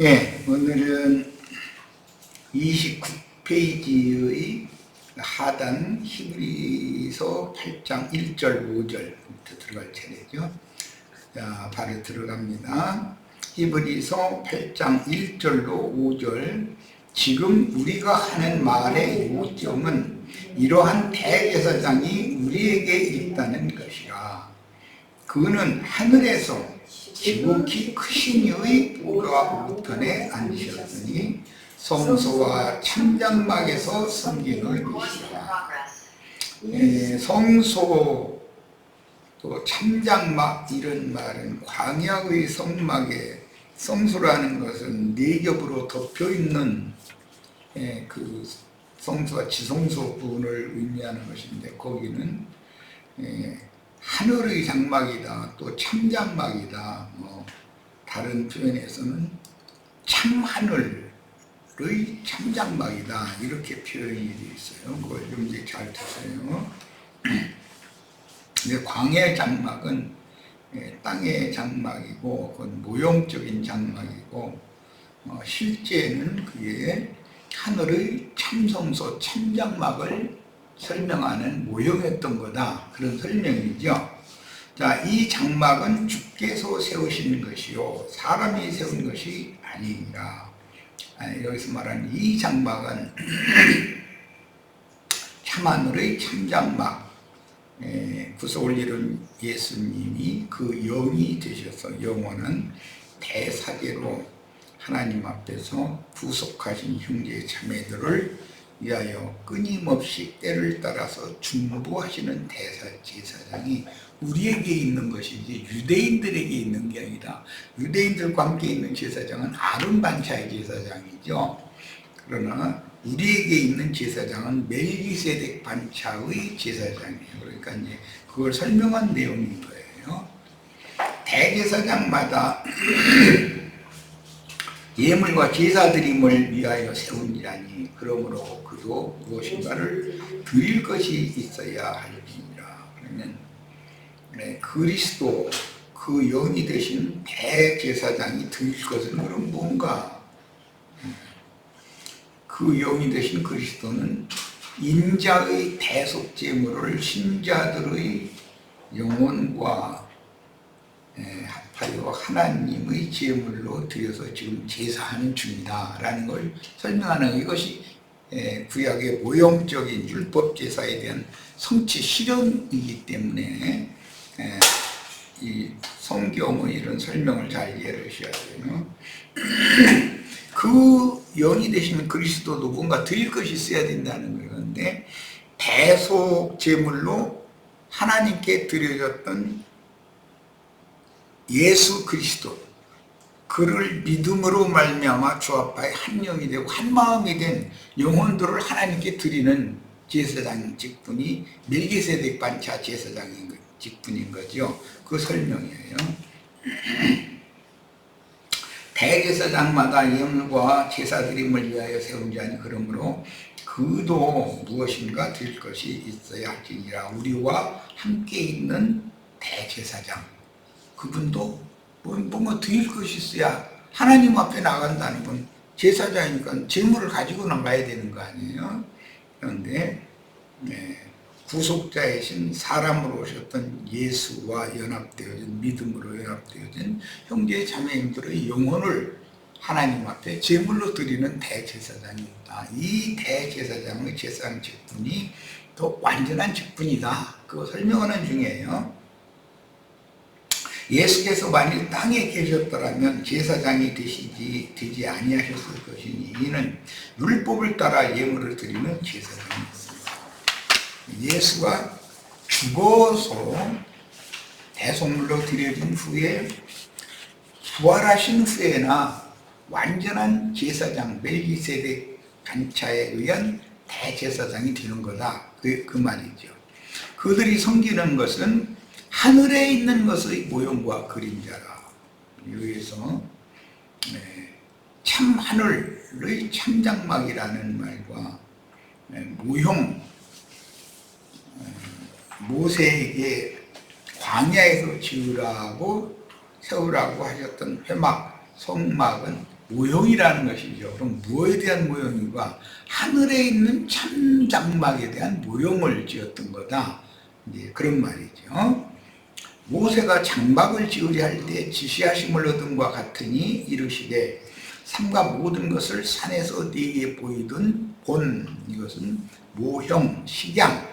예, 오늘은 29페이지의 하단 히브리서 8장 1절 5절부터 들어갈 차례죠. 자, 바로 들어갑니다. 히브리서 8장 1절로 5절. 지금 우리가 하는 말의 요점은 이러한 대제사장이 우리에게 있다는 것이라. 그는 하늘에서 지극히 크신 이의 보좌 우편에 앉으셨으니 성소와 참장막에서 섬기는 것이라. 성소 또 참장막 이런 말은 광야의 성막에 성소라는 것은 네 겹으로 덮여 있는 그 성소와 지성소 부분을 의미하는 것인데, 거기는 하늘의 장막이다, 또 참장막이다, 다른 표현에서는 참하늘의 참장막이다, 이렇게 표현이 되어 있어요. 그걸 좀 이제 잘 드세요. 근데 광야의 장막은 땅의 장막이고, 그건 모형적인 장막이고, 실제는 그게 하늘의 참성소, 참장막을 설명하는 모형이었던 거다, 그런 설명이죠. 자, 이 장막은 주께서 세우신 것이요 사람이 세운 것이 아니니라. 여기서 말하는 이 장막은 참하늘의 참장막, 구속을 이룬 예수님이 그 영이 되셔서 영원한 대사제로 하나님 앞에서 구속하신 형제 자매들을 위하여 끊임없이 때를 따라서 중보하시는 제사장이 우리에게 있는 것이지 유대인들에게 있는 게 아니라, 유대인들과 함께 있는 제사장은 아론 반차의 제사장이죠. 그러나 우리에게 있는 제사장은 멜기세덱 반차의 제사장이에요. 그러니까 이제 그걸 설명한 내용인 거예요. 대제사장마다 예물과 제사드림을 위하여 세운이라니, 그러므로 그도 무엇인가를 드릴 것이 있어야 할지니라. 그러면 그리스도 그 영이 되신 대제사장이 드릴 것은 그럼 뭔가? 그 영이 되신 그리스도는 인자의 대속제물을 신자들의 영혼과 합하여 하나님의 제물로 드려서 지금 제사하는 중이다 라는 걸 설명하는, 이것이 구약의 모형적인 율법제사에 대한 성취 실현이기 때문에 이 성경의 이런 설명을 잘 이해하셔야 돼요. 그 영이 되시는 그리스도도 뭔가 드릴 것이 있어야 된다는 건데, 대속 제물로 하나님께 드려졌던 예수 그리스도, 그를 믿음으로 말미암아 주 앞에 한 영이 되고 한 마음이 된 영혼들을 하나님께 드리는 제사장 직분이 멜기세덱 반차 제사장인 직분인 거죠. 그 설명이에요. 대제사장마다 예물과 제사드림을 위하여 세운 자니, 그러므로 그도 무엇인가 드릴 것이 있어야 할지니라. 우리와 함께 있는 대제사장, 그분도 뭔가 드릴 것이 있어야, 하나님 앞에 나간다는 건 제사장이니까 제물을 가지고 나가야 되는 거 아니에요. 그런데 구속자이신 사람으로 오셨던 예수와 연합되어진, 믿음으로 연합되어진 형제 자매님들의 영혼을 하나님 앞에 제물로 드리는 대제사장이 있다. 이 대제사장의 제사장 직분이 더 완전한 직분이다, 그거 설명하는 중이에요. 예수께서 만일 땅에 계셨더라면 제사장이 되지 아니하셨을 것이니, 이는 율법을 따라 예물을 드리는 제사장이었습니다. 예수가 죽어서 대속물로 드려진 후에 부활하신 후에나 완전한 제사장, 멜기세덱 반차에 의한 대제사장이 되는 거다, 그 말이죠. 그들이 섬기는 것은 하늘에 있는 것의 모형과 그림자라. 여기에서 참 하늘의 참장막이라는 말과 모형, 모세에게 광야에서 지으라고 세우라고 하셨던 회막, 성막은 모형이라는 것이죠. 그럼 무엇에 대한 모형인가? 하늘에 있는 참 장막에 대한 모형을 지었던 거다. 이제 그런 말이죠. 모세가 장막을 지으려 할 때 지시하심을 얻음과 같으니 이르시되 삼가 모든 것을 산에서 네게 보이던 본, 이것은 모형, 식양이라는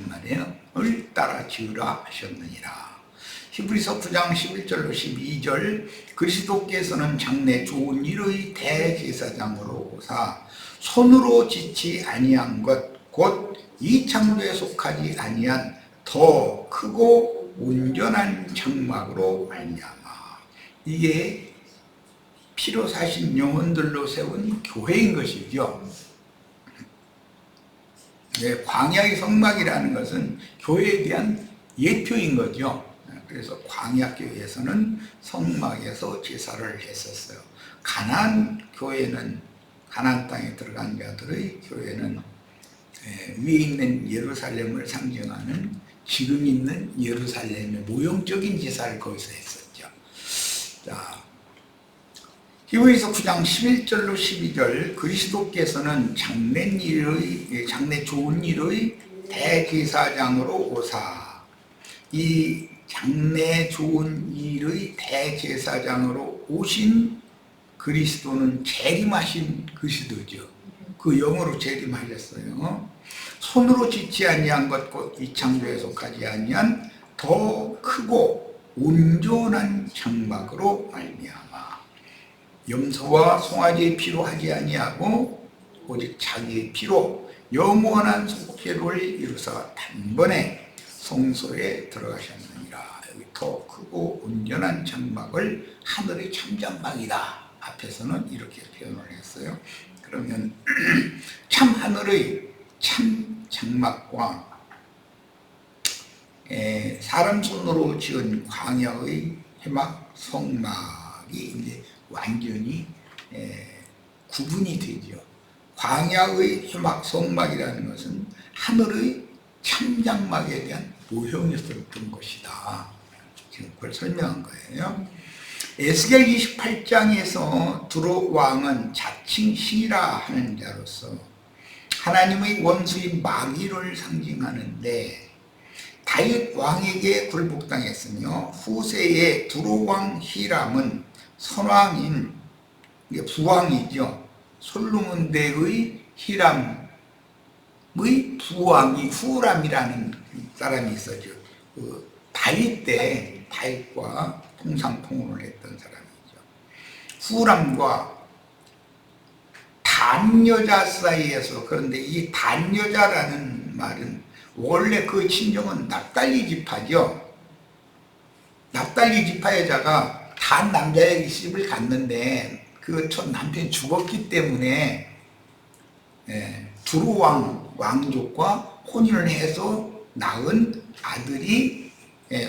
말이에요. 을 따라 지으라 하셨느니라. 히브리서 9장 11절로 12절 그리스도께서는 장래 좋은 일의 대제사장으로 오사 손으로 짓지 아니한 것 곧 이 창조에 속하지 아니한 더 크고 온전한 장막으로 말미암아. 이게 피로 사신 영혼들로 세운 교회인 것이죠. 네, 광야의 성막이라는 것은 교회에 대한 예표인 거죠. 그래서 광야교회에서는 성막에서 제사를 했었어요. 가나안 교회는, 가나안 땅에 들어간 자들의 교회는 위에 있는 예루살렘을 상징하는 지금 있는 예루살렘의 모형적인 제사를 거기서 했었죠. 자, 히브리서 9장 11절로 12절 그리스도께서는 장래 좋은 일의 대제사장으로 오사. 이 장래 좋은 일의 대제사장으로 오신 그리스도는 재림하신 그리스도죠. 그 영어로 재림하셨어요. 손으로 짓지 아니한 것 곧 이 창조에 속하지 아니한 더 크고 온전한 장막으로 말미암아. 염소와 송아지의 피로 하지 아니하고 오직 자기의 피로 영원한 속죄를 이루사 단번에 성소에 들어가셨느니라. 여기 더 크고 온전한 장막을 하늘의 참장막이다. 앞에서는 이렇게 표현을 했어요. 그러면 참 하늘의 참 장막과 사람 손으로 지은 광야의 해막 성막이 이제 완전히 구분이 되죠. 광야의 해막 성막이라는 것은 하늘의 참 장막에 대한 모형이었던 것이다. 지금 그걸 설명한 거예요. 에스겔 28장에서 두로 왕은 자칭 신이라 하는 자로서 하나님의 원수인 마귀를 상징하는데 다윗 왕에게 굴복당했으며 후세의 두로 왕 히람은 선왕인 부왕이죠. 솔로몬 대의 히람의 부왕이 후람이라는 사람이 있었죠. 그 다윗 때 다윗과 통상통혼을 했던 사람이죠. 후람과 단여자 사이에서, 그런데 이 단여자라는 말은 원래 그 친정은 납달리 지파죠. 납달리 지파 여자가 단 남자에게 시집을 갔는데 그 첫 남편이 죽었기 때문에 두루 왕족과 혼인을 해서 낳은 아들이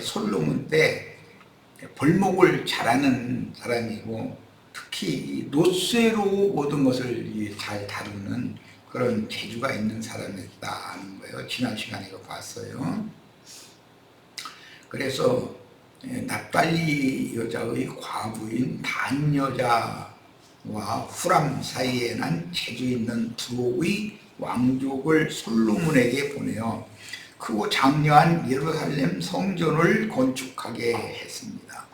솔로몬 때 벌목을 잘하는 사람이고 특히 노쇠로 모든 것을 잘 다루는 그런 재주가 있는 사람이었다는 거예요. 지난 시간에 이거 봤어요. 그래서 납달리 여자의 과부인 단 여자와 후람 사이에 난 재주 있는 두로의 왕족을 솔로몬에게 보내어 크고 장려한 예루살렘 성전을 건축하게 했습니다.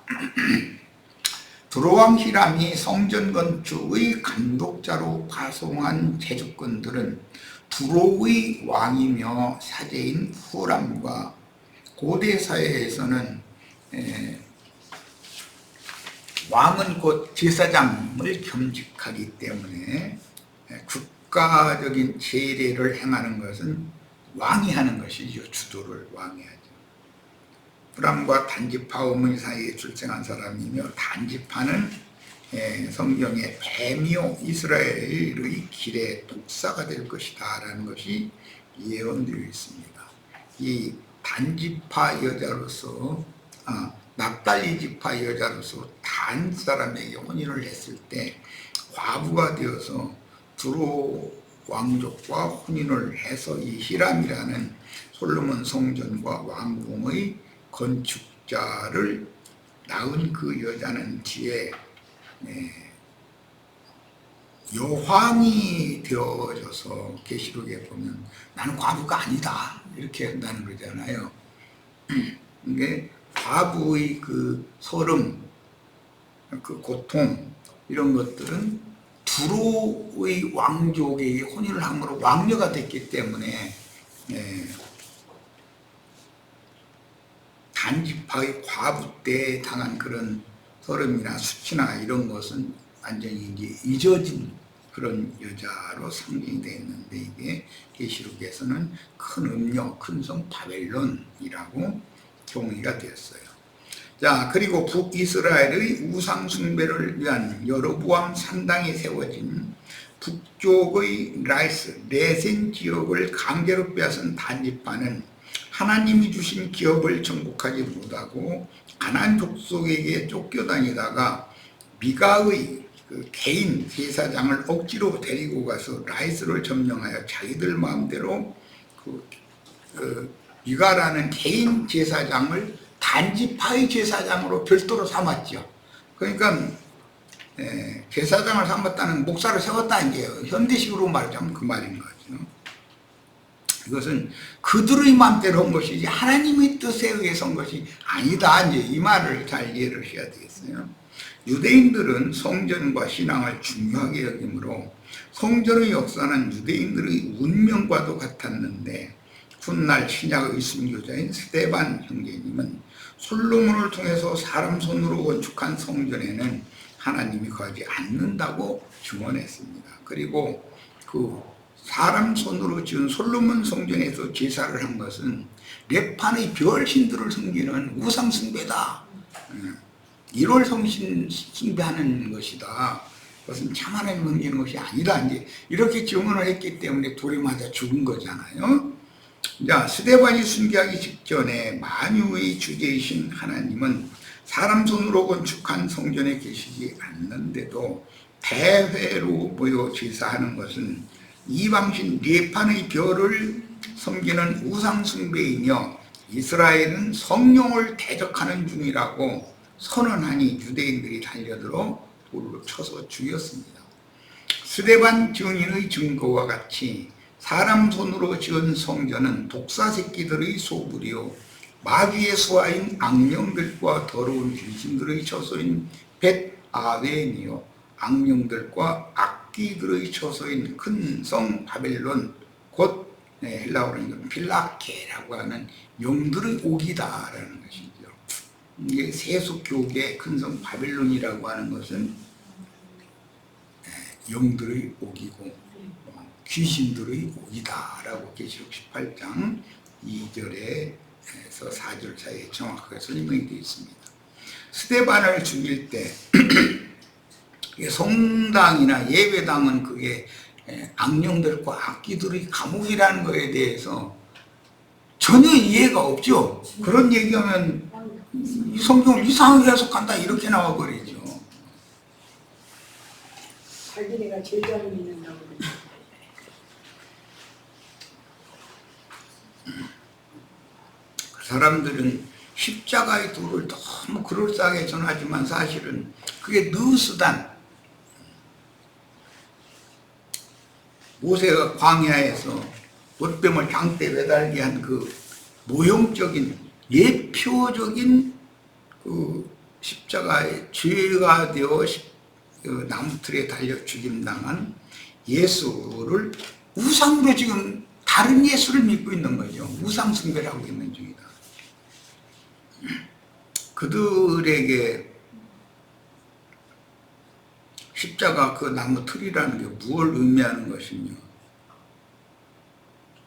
두로왕 히람이 성전 건축의 감독자로 파송한 제주권들은 두로의 왕이며 사제인 후람과 고대 사회에서는 왕은 곧 제사장을 겸직하기 때문에 국가적인 제례를 행하는 것은 왕이 하는 것이죠. 주도를 왕이 하죠. 후람과 단지파 어머니 사이에 출생한 사람이며 단지파는 성경에 뱀이요 이스라엘의 길의 독사가 될 것이다 라는 것이 예언되어 있습니다. 이 단지파 여자로서 납달리 지파 여자로서 단 사람에게 혼인을 했을 때 과부가 되어서 두로 왕족과 혼인을 해서 이 히람이라는 솔로몬 성전과 왕궁의 건축자를 낳은 그 여자는 뒤에 여황이 되어져서 계시록에 보면 나는 과부가 아니다 이렇게 한다는 거잖아요. 이게 과부의 그 서름, 그 고통 이런 것들은 두로의 왕족에게 혼인을 함으로 왕녀가 됐기 때문에 단지파의 과부 때 당한 그런 서름이나 수치나 이런 것은 완전히 이제 잊어진 그런 여자로 상징이 되어 있는데 이게 계시록에서는 큰 음녀, 큰 성 바벨론이라고 정의가 되었어요. 자, 그리고 북이스라엘의 우상 숭배를 위한 여로보암 3당이 세워진 북쪽의 라이스, 레센 지역을 강제로 빼앗은 단지파는 하나님이 주신 기업을 정복하지 못하고 가나안 족속에게 쫓겨다니다가 미가의 그 개인 제사장을 억지로 데리고 가서 라이스를 점령하여 자기들 마음대로 미가라는 개인 제사장을 단지파의 제사장으로 별도로 삼았죠. 그러니까 제사장을 삼았다는 목사를 세웠다 이제요. 현대식으로 말하자면 그 말인 거죠. 이것은 그들의 마음대로 한 것이지 하나님의 뜻에 의해서 한 것이 아니다. 이제 이 말을 잘 이해를 해야 되겠어요. 유대인들은 성전과 신앙을 중요하게 여기므로 성전의 역사는 유대인들의 운명과도 같았는데 훗날 신약의 순교자인 스데반 형제님은 솔로몬을 통해서 사람 손으로 건축한 성전에는 하나님이 거하지 않는다고 증언했습니다. 그리고 그 사람 손으로 지은 솔로몬 성전에서 제사를 한 것은 레판의 별신들을 섬기는 우상 숭배다. 1월 성신 숭배하는 것이다. 그것은 참 하나님 섬기는 것이 아니다. 이제 이렇게 증언을 했기 때문에 돌에 맞아 죽은 거잖아요. 자, 스데반이 순교하기 직전에 만유의 주제이신 하나님은 사람 손으로 건축한 성전에 계시지 않는데도 대회로 모여 제사하는 것은 이방신 레판의 별을 섬기는 우상 숭배이며 이스라엘은 성령을 대적하는 중이라고 선언하니 유대인들이 달려들어 돌로 쳐서 죽였습니다. 스데반 증인의 증거와 같이 사람 손으로 지은 성전은 독사 새끼들의 소굴이요 마귀의 수하인 악령들과 더러운 귀신들의 처소인 벳아웬이요 악령들과 악귀들의 처소인 큰 성 바벨론 곧 헬라어로는 필라케라고 하는 영들의 옥이다라는 것이죠. 이게 세속교계 큰 성 바벨론이라고 하는 것은 영들의 옥이고 귀신들의 옥이다라고 계시록 18장 2절에서 4절 사이에 정확하게 설명이 되어 있습니다. 스데반을 죽일 때 성당이나 예배당은 그게 악령들과 악기들의 감옥이라는 것에 대해서 전혀 이해가 없죠. 그런 얘기하면 이 성경을 이상하게 해석한다 이렇게 나와버리죠. 자기네가 제자를 믿는다고 그러죠. 그 사람들은 십자가의 도를 너무 그럴싸하게 전하지만 사실은 그게 느수단 모세가 광야에서 못뱀을 장대에 매달게 한 그 모형적인 예표적인 그 십자가의 죄가 되어 나무틀에 달려 죽임당한 예수를 우상으로 지금 다른 예수를 믿고 있는 거죠. 우상 숭배를 하고 있는 중이다. 그들에게 십자가 그 나무틀이라는 게 무엇을 의미하는 것이며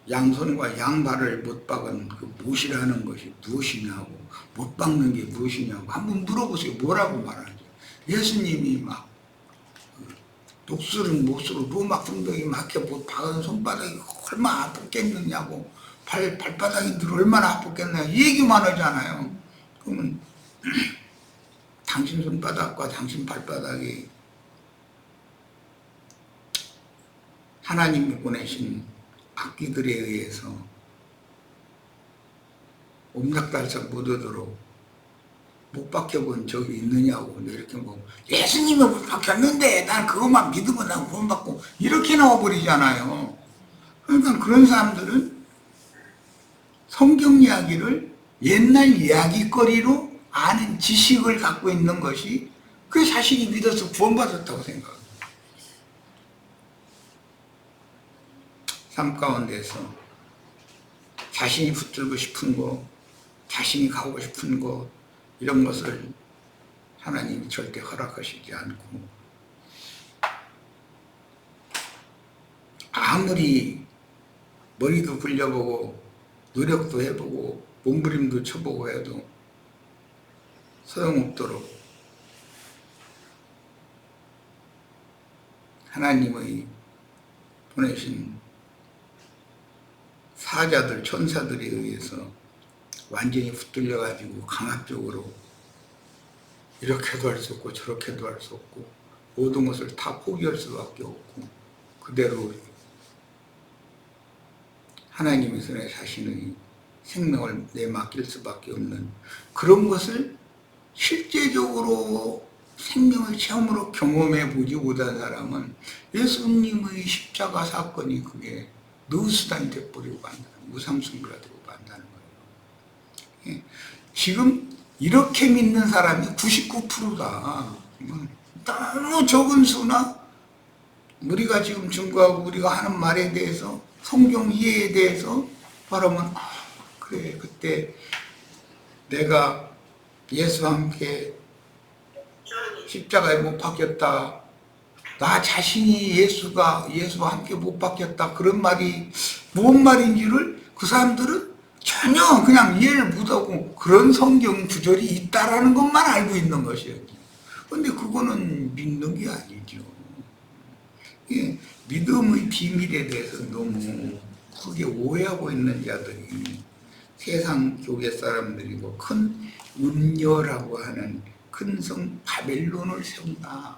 양손과 양발을 못 박은 그 못이라는 것이 무엇이냐고 못 박는 게 무엇이냐고 한번 물어보세요. 뭐라고 말하죠? 예수님이 막 녹슬은 못으로 로마 군병이 막혀 못 박은 손바닥이 얼마나 아팠겠느냐고 발바닥이 얼마나 아팠겠냐 얘기만 하잖아요. 그러면 당신 손바닥과 당신 발바닥이 하나님이 보내신 악기들에 의해서 옴락달싹 못 오도록 못 박혀본 적이 있느냐고 이렇게 뭐 예수님이 못 박혔는데 난 그것만 믿으면 난 구원받고 이렇게 나와버리잖아요. 그러니까 그런 사람들은 성경 이야기를 옛날 이야기거리로 아는 지식을 갖고 있는 것이 그 자신이 믿어서 구원받았다고 생각합니다. 삶 가운데서 자신이 붙들고 싶은 것, 자신이 가고 싶은 것, 이런 것을 하나님이 절대 허락하시지 않고 아무리 머리도 굴려보고 노력도 해보고 몸부림도 쳐보고 해도 소용없도록 하나님의 보내신 사자들, 천사들에 의해서 완전히 붙들려가지고 강압적으로 이렇게도 할 수 없고 저렇게도 할 수 없고 모든 것을 다 포기할 수밖에 없고 그대로 하나님의 손에 자신의 생명을 내맡길 수밖에 없는 그런 것을 실제적으로 생명의 체험으로 경험해 보지 못한 사람은 예수님의 십자가 사건이 그게 누수단이 돼버리고 만다는 무상승부가 되고 만다는 거예요. 지금 이렇게 믿는 사람이 99%다. 너무 적은 수나 우리가 지금 증거하고 우리가 하는 말에 대해서 성경 이해에 대해서 바라면 그래 그때 내가 예수와 함께 십자가에 못 박혔다. 나 자신이 예수와 함께 못 박혔다. 그런 말이 무슨 말인지를 그 사람들은 전혀 그냥 이해를 못하고 그런 성경 구절이 있다라는 것만 알고 있는 것이에요. 근데 그거는 믿는 게 아니죠. 믿음의 비밀에 대해서 너무 크게 오해하고 있는 자들이 세상 교회 사람들이고 큰 음녀라고 하는 큰 성 바벨론을 세운다.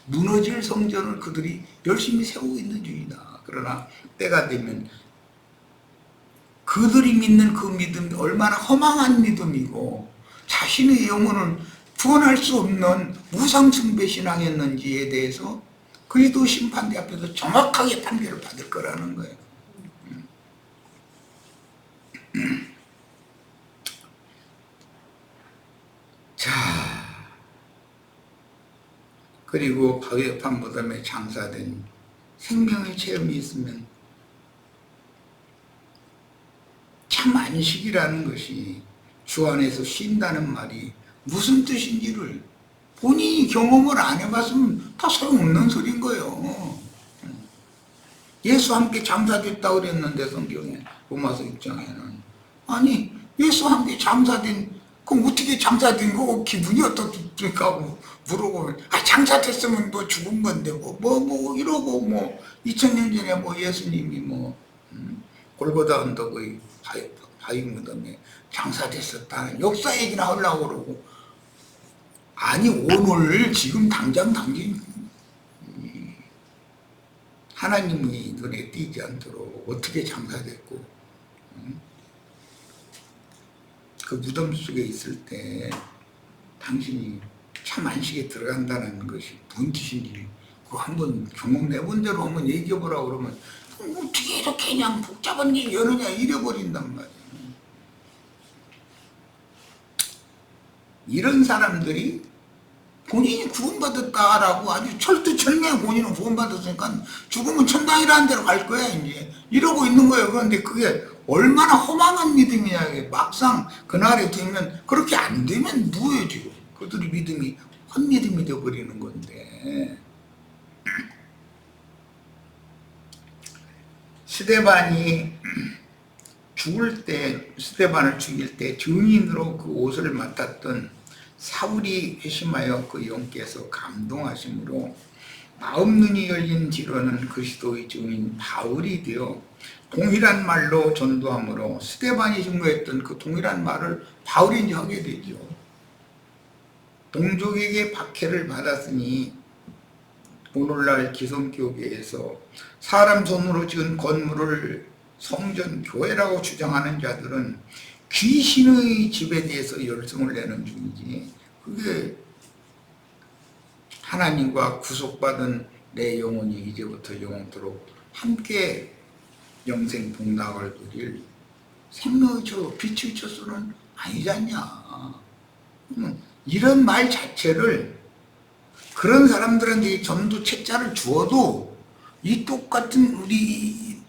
무너질 성전을 그들이 열심히 세우고 있는 중이다. 그러나 때가 되면 그들이 믿는 그 믿음이 얼마나 허망한 믿음이고 자신의 영혼을 구원할 수 없는 무상숭배 신앙이었는지에 대해서 그리스도 심판대 앞에서 정확하게 판결을 받을 거라는 거예요. 자, 그리고 바위판 무덤에 장사된 생명의 체험이 있으면 참 안식이라는 것이 주 안에서 쉰다는 말이 무슨 뜻인지를 본인이 경험을 안 해봤으면 다 소용없는 소리인 거예요. 예수와 함께 장사됐다고 그랬는데 성경에 로마서 6장에는 아니 예수와 함께 장사된 그럼 어떻게 장사된 거 기분이 어떻습니까 하고 물어보면 장사됐으면 뭐 죽은 건데 뭐 이러고 뭐 2000년 전에 뭐 예수님이 뭐 골고다 언덕의 바위 무덤에 장사됐었다는 역사 얘기나 하려고 그러고 아니 오늘 지금 당장 하나님이 눈에 띄지 않도록 어떻게 장사됐고 그 무덤 속에 있을 때 당신이 참 안식에 들어간다는 것이 무슨 뜻인지 그거 한번 경험해 본 대로 한번 얘기해 보라고 그러면 어떻게 이렇게 그냥 복잡한 게 여느냐 이래버린단 말이야. 이런 사람들이 본인이 구원받았다라고 아주 철두철미하게 본인은 구원받았으니까 죽으면 천당이라는 데로 갈 거야 이제 이러고 있는 거예요. 그런데 그게 얼마나 허망한 믿음이냐. 막상 그날에 되면 그렇게 안 되면 뭐예요 지금. 그들이 믿음이 헛믿음이 되어버리는 건데. 스데반이 죽을 때 스데반을 죽일 때 증인으로 그 옷을 맡았던 사울이 회심하여 그 영께서 감동하심으로 마음 눈이 열린 뒤로는 그리스도의 증인 바울이 되어 동일한 말로 전도함으로 스데반이 증거했던 그 동일한 말을 바울이 이제 하게 되죠. 동족에게 박해를 받았으니 오늘날 기성교계에서 사람 손으로 지은 건물을 성전 교회라고 주장하는 자들은 귀신의 집에 대해서 열성을 내는 중이지, 그게 하나님과 구속받은 내 영혼이 이제부터 영원토록 함께 영생 복락을 누릴 생명의 저 빛의 처소는 아니잖냐. 이런 말 자체를 그런 사람들한테 전도 책자를 주어도 이 똑같은 우리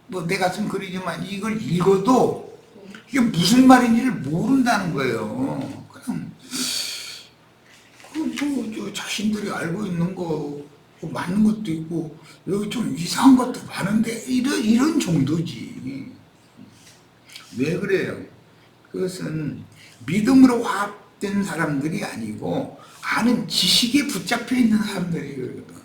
뭐 내 가슴 그리지만 이걸 읽어도 이게 무슨 말인지를 모른다는 거예요. 그냥 저 자신들이 알고 있는 거 맞는 것도 있고 여기 좀 이상한 것도 많은데 이런 정도지. 왜 그래요? 그것은 믿음으로 화합된 사람들이 아니고 아는 지식에 붙잡혀 있는 사람들이거든.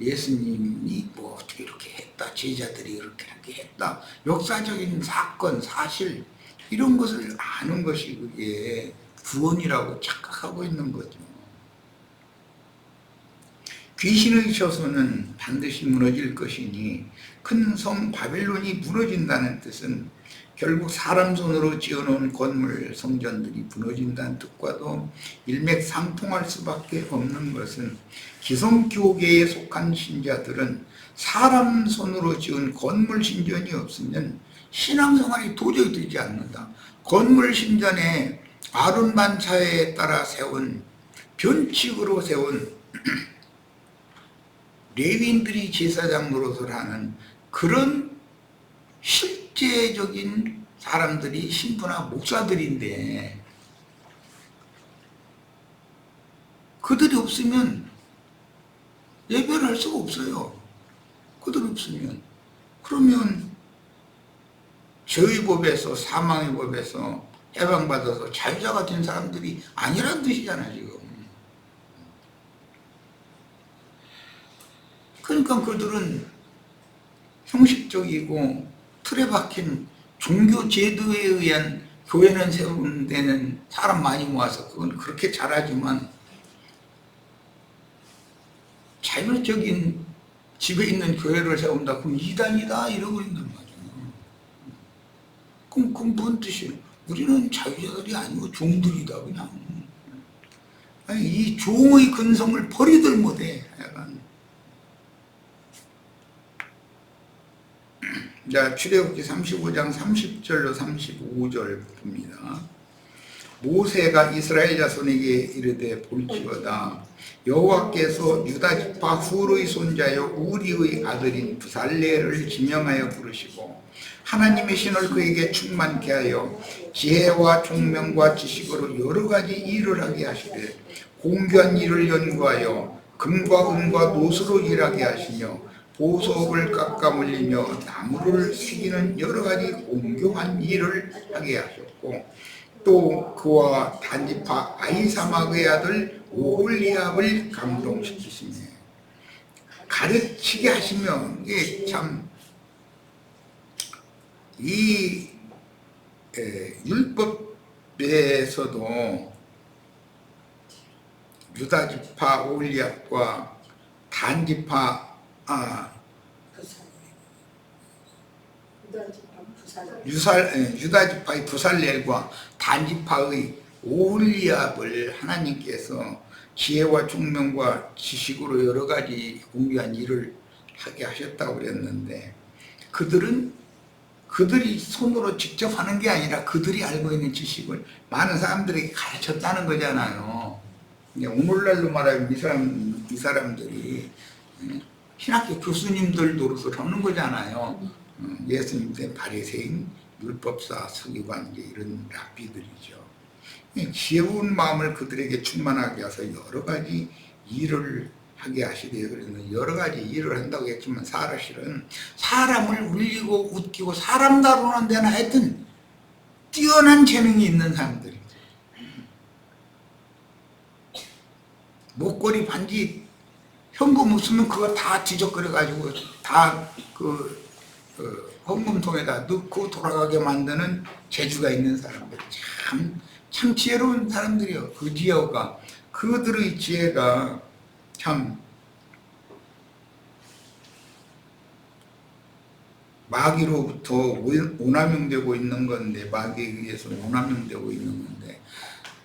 예수님이 뭐 어떻게 이렇게 했다, 제자들이 이렇게 했다, 역사적인 사건, 사실 이런 것을 아는 것이 그게 구원이라고 착각하고 있는 거죠. 귀신의 처소는 반드시 무너질 것이니 큰 성 바벨론이 무너진다는 뜻은 결국 사람 손으로 지어놓은 건물 성전들이 무너진다는 뜻과도 일맥상통할 수밖에 없는 것은 기성교계에 속한 신자들은 사람 손으로 지은 건물 신전이 없으면 신앙생활이 도저히 되지 않는다. 건물 신전에 아론 반차에 따라 세운 변칙으로 세운 레위인들이 제사장 노릇을 하는 그런 실제적인 사람들이 신부나 목사들인데 그들이 없으면 예배를 할 수가 없어요. 그들이 없으면. 그러면 죄의 법에서, 사망의 법에서 해방받아서 자유자가 된 사람들이 아니란 뜻이잖아요, 지금. 그러니까 그들은 형식적이고 틀에 박힌 종교 제도에 의한 교회는 세우는 데는 사람 많이 모아서 그건 그렇게 잘하지만 자율적인 집에 있는 교회를 세운다 그럼 이단이다 이러고 있는 거죠. 그럼 뭔 뜻이에요? 우리는 자유자들이 아니고 종들이다 그냥. 아니, 이 종의 근성을 버리들 못해. 약간. 자, 출애굽기 35장 30절로 35절 봅니다. 모세가 이스라엘 자손에게 이르되 볼지어다 여호와께서 유다 지파 훌의 손자요 우리의 아들인 부살레를 지명하여 부르시고 하나님의 신을 그에게 충만케 하여 지혜와 총명과 지식으로 여러 가지 일을 하게 하시되 공교한 일을 연구하여 금과 은과 노수로 일하게 하시며 보석을 깎아 물리며 나무를 새기는 여러 가지 공교한 일을 하게 하셨고 또 그와 단지파 아히사막의 아들 오홀리압을 감동시키시며 가르치게 하시며 이게 참 이 율법에서도 유다지파 오홀리압과 단지파 유다지파의 부살렐과 단지파의 오홀리압을 하나님께서 지혜와 총명과 지식으로 여러 가지 공유한 일을 하게 하셨다고 그랬는데 그들이 손으로 직접 하는 게 아니라 그들이 알고 있는 지식을 많은 사람들에게 가르쳤다는 거잖아요. 오늘날로 말하면 이 사람들이 신학교 교수님들 노릇을 하는 거잖아요. 예수님 때 바리새인, 율법사, 서기관 이런 랍비들이죠. 지혜로운 마음을 그들에게 충만하게 하셔서 여러 가지 일을 하게 하시대요. 그래서 여러 가지 일을 한다고 했지만 사실은 사람을 울리고 웃기고 사람 다루는 데는 하여튼 뛰어난 재능이 있는 사람들이죠. 목걸이, 반지, 현금 없으면 그거 다 뒤적거려가지고 다 헌금통에다 넣고 돌아가게 만드는 재주가 있는 사람들. 참 지혜로운 사람들이요. 그 지혜가, 그들의 지혜가 참 마귀로부터 오남용되고 있는 건데, 마귀에 의해서 오남용되고 있는 건데,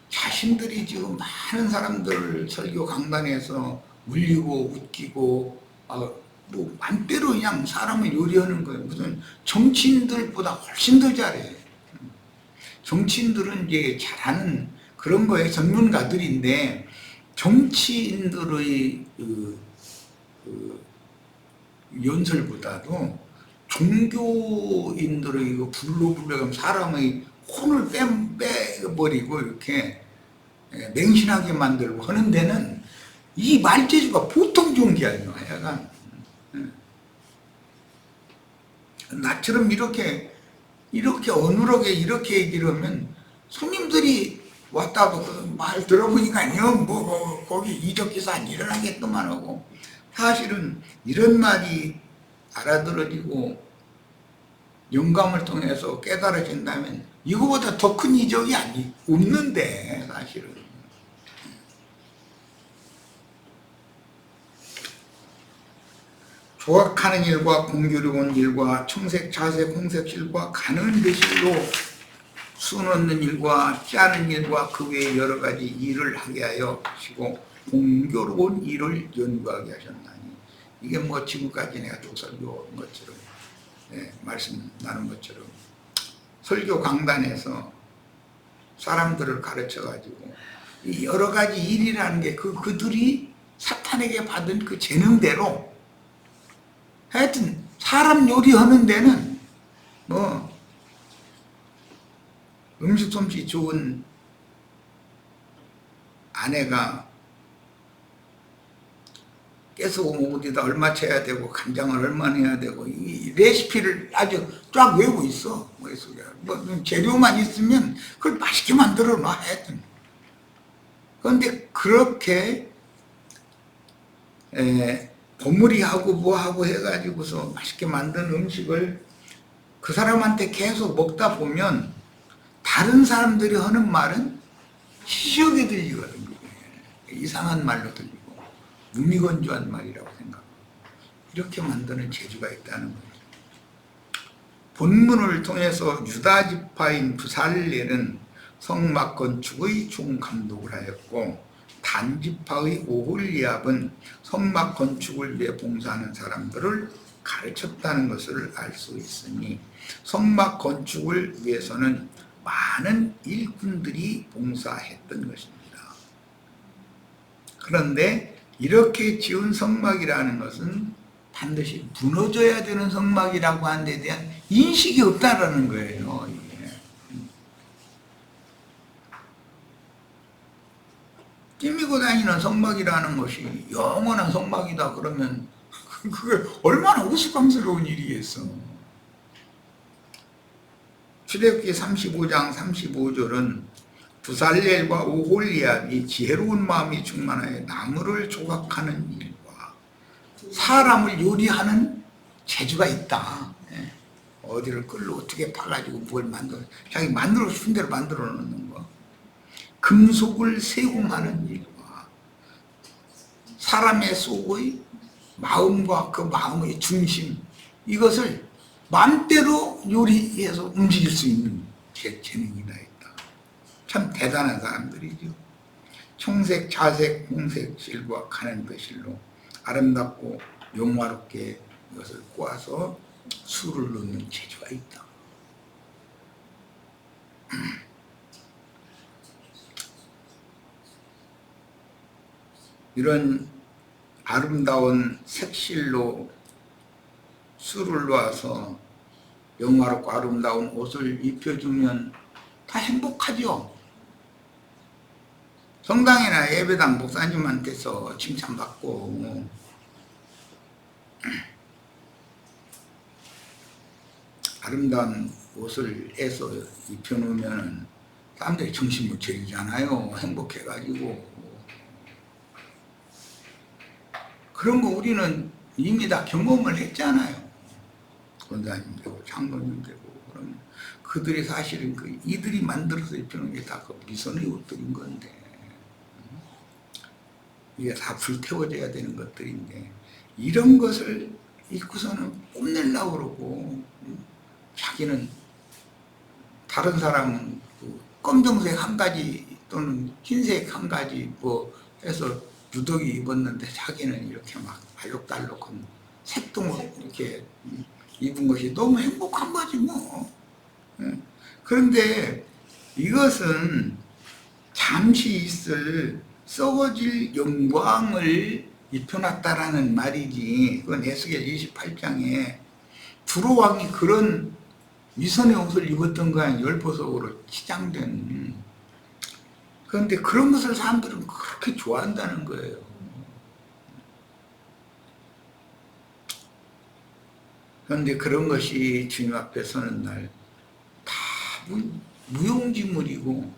자신들이 지금 많은 사람들을 설교 강단에서 울리고 웃기고 뭐 맘대로 그냥 사람을 요리하는 거예요. 무슨 정치인들보다 훨씬 더 잘해. 정치인들은 이제 잘하는 그런 거에 전문가들인데, 정치인들의 연설보다도 종교인들의 이거 불로불로감 사람의 혼을 빼버리고 이렇게 맹신하게 만들고 하는 데는 이 말재주가 보통 좋은 게 아니에요. 하여간 나처럼 이렇게 어눌하게 이렇게 얘기를 하면 손님들이 왔다고 말 들어보니까요, 뭐 거기 이적기사 안 일어나겠더만 하고, 사실은 이런 말이 알아들어지고 영감을 통해서 깨달아진다면 이거보다 더 큰 이적이 없는데, 사실은. 조각하는 일과 공교로운 일과 청색, 자색, 홍색실과 가는 대실로 수놓는 일과 짜는 일과 그 외에 여러 가지 일을 하게 하여 하시고 공교로운 일을 연구하게 하셨나니, 이게 뭐 지금까지 내가 쭉 설교한 것처럼, 말씀 나눈 것처럼 설교 강단에서 사람들을 가르쳐 가지고 이 여러 가지 일이라는 게 그들이 사탄에게 받은 그 재능대로, 하여튼 사람 요리하는 데는 뭐 음식 솜씨 좋은 아내가 깨소금 어디다 얼마 쳐야 되고 간장을 얼마나 해야 되고 이 레시피를 아주 쫙 외우고 있어. 뭐 재료만 있으면 그걸 맛있게 만들어 놔. 하여튼. 그런데 그렇게 버무리하고 뭐하고 해가지고서 맛있게 만든 음식을 그 사람한테 계속 먹다 보면 다른 사람들이 하는 말은 희시하게 들리거든요. 이상한 말로 들리고 무미건조한 말이라고 생각하고, 이렇게 만드는 재주가 있다는 거죠. 본문을 통해서 유다 지파인 부살렐은 성막 건축의 총감독을 하였고, 단 지파의 오홀리압은 성막 건축을 위해 봉사하는 사람들을 가르쳤다는 것을 알 수 있으니, 성막 건축을 위해서는 많은 일꾼들이 봉사했던 것입니다. 그런데 이렇게 지은 성막이라는 것은 반드시 무너져야 되는 성막이라고 하는 데 대한 인식이 없다라는 거예요. 꾸미고 다니는 성막이라는 것이 영원한 성막이다 그러면 그게 얼마나 우스꽝스러운 일이겠어. 출애굽기 35장 35절은 부살렐과 오홀리압이 지혜로운 마음이 충만하여 나무를 조각하는 일과 사람을 요리하는 재주가 있다. 어디를 끌로 어떻게 파가지고 뭘 만들어, 자기 만들고 싶은 대로 만들어 놓는 거. 금속을 세공하는 일과 사람의 속의 마음과 그 마음의 중심, 이것을 마음대로 요리해서 움직일 수 있는 재능이 다 있다. 참 대단한 사람들이죠. 청색, 자색, 홍색 실과 가는 그 실로 아름답고 영화롭게 이것을 꼬아서 술을 넣는 재주가 있다. 이런 아름다운 색실로 술을 놔서 영화롭고 아름다운 옷을 입혀주면 다 행복하죠. 성당이나 예배당 목사님한테서 칭찬받고 아름다운 옷을 해서 입혀놓으면 사람들이 정신 못 차리잖아요. 행복해가지고. 그런 거 우리는 이미 다 경험을 했잖아요. 권사님 되고 장로님 되고. 그러면 그들이 사실은 이들이 만들어서 입혀놓은 게 다 그 미선의 옷들인 건데, 이게 다 불태워져야 되는 것들인데, 이런 것을 읽고서는 뽐내려고 그러고 자기는 다른 사람은 그 검정색 한 가지 또는 흰색 한 가지 뭐 해서 누더기 입었는데 자기는 이렇게 막 알록달록한 색동을 이렇게 입은 것이 너무 행복한 거지 뭐. 그런데 이것은 잠시 있을 썩어질 영광을 입혀놨다라는 말이지. 그건 에스겔 28장에 두로왕이 그런 위선의 옷을 입었던 거야. 열보석으로 치장된. 그런데 그런 것을 사람들은 그렇게 좋아한다는 거예요. 그런데 그런 것이 주님 앞에 서는 날 다 무용지물이고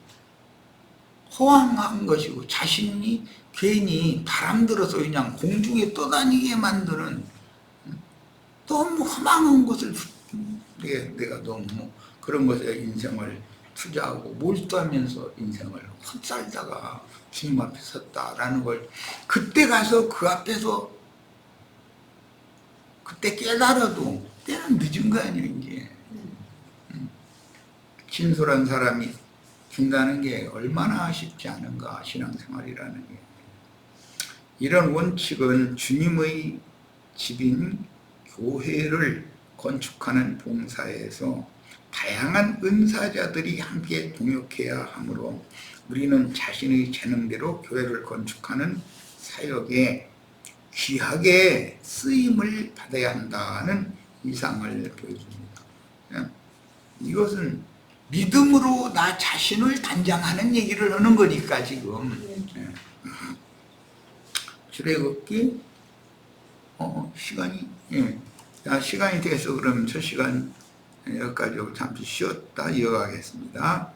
허황한 것이고 자신이 괜히 바람 들어서 그냥 공중에 떠다니게 만드는 너무 허망한 것을 내가 너무 그런 것에 인생을 투자하고 몰두하면서 인생을 헛살다가 주님 앞에 섰다라는 걸 그때 가서 그 앞에서 그때 깨달아도 때는 늦은 거 아니에요. 이제 진솔한 사람이 준다는 게 얼마나 쉽지 않은가, 신앙생활이라는 게. 이런 원칙은 주님의 집인 교회를 건축하는 봉사에서 다양한 은사자들이 함께 동역해야 하므로 우리는 자신의 재능대로 교회를 건축하는 사역에 귀하게 쓰임을 받아야 한다는 이상을 보여줍니다. 이것은 믿음으로 나 자신을 단장하는 얘기를 하는 거니까 지금. 출애굽기 시간이 시간이 돼서 그러면 첫 시간 여기까지 잠시 쉬었다 이어가겠습니다.